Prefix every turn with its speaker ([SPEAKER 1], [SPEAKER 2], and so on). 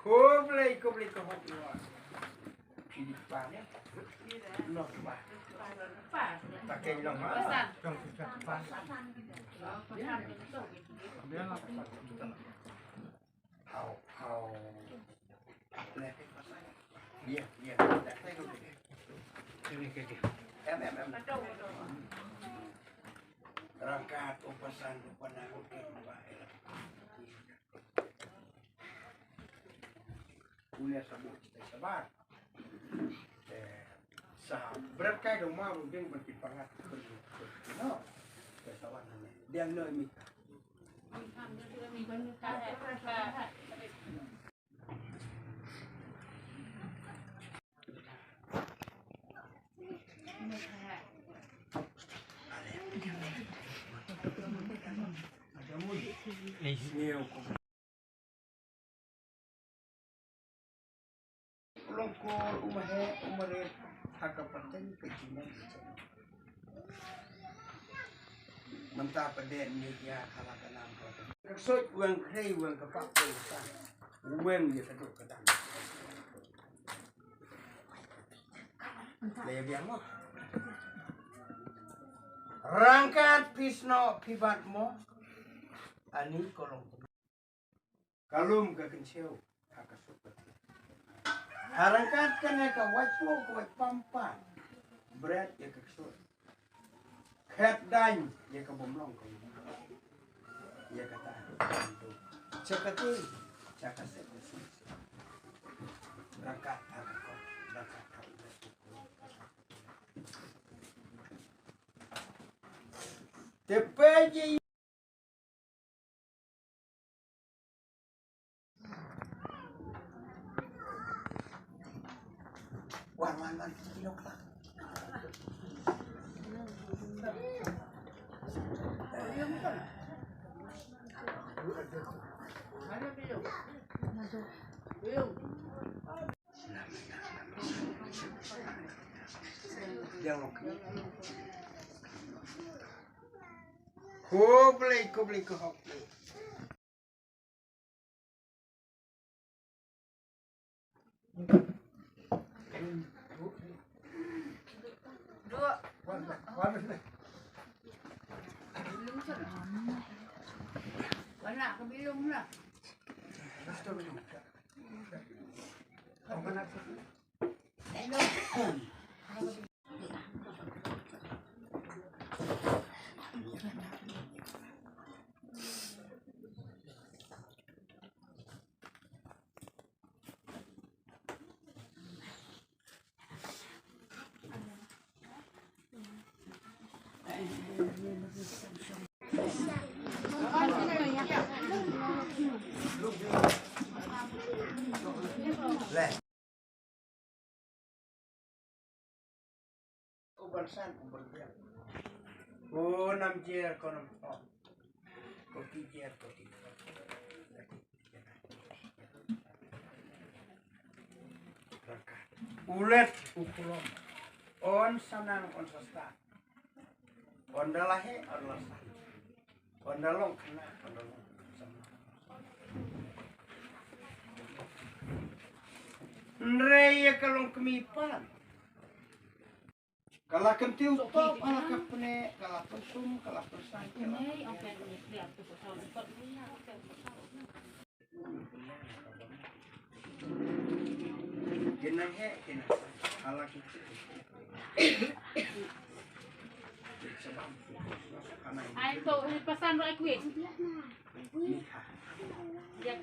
[SPEAKER 1] Kau beli kau ini banyak, noh bah, pakai long mana? Long susah pas. How, iya, ini rangkat upasan upanan oke baik. Punya sabuk kita sabar. Berat kaya dong mau mungkin berkipangat no, kesawan dia no ini. Longkol umare hakapanten kecilan mentah peden ya halakanam kesot uang krei uang kepak besar uang dia keduk kedang lebiang mo rangkat pisno pibatmo ani kolong kalum ke kenceu hakasut harangkat kena ka wapo ka pampan berat ya ke kesut ket dan ya ke bomlong ka ya kata cekati cakase rangkat tepeji wan kilok lah. Kau beli ke hoki.
[SPEAKER 2] Wala ka bilong na.
[SPEAKER 1] Ubalsan ubalsan. Oh nam jer kono. Kopi jer kopi. Ulet ukulom. On sanang on sasta. On dalahe on lasa. On dalong kena on dalong. Nraya kalong kemipan. Kalau kentil top, kalau kapne, kalau persum, kalau persang.
[SPEAKER 2] Ini oke nih, lihat tuh soal itu.
[SPEAKER 1] Jenang he, jenang. Kalau kita.
[SPEAKER 2] Ayo tuh pesan lo gue. Ya.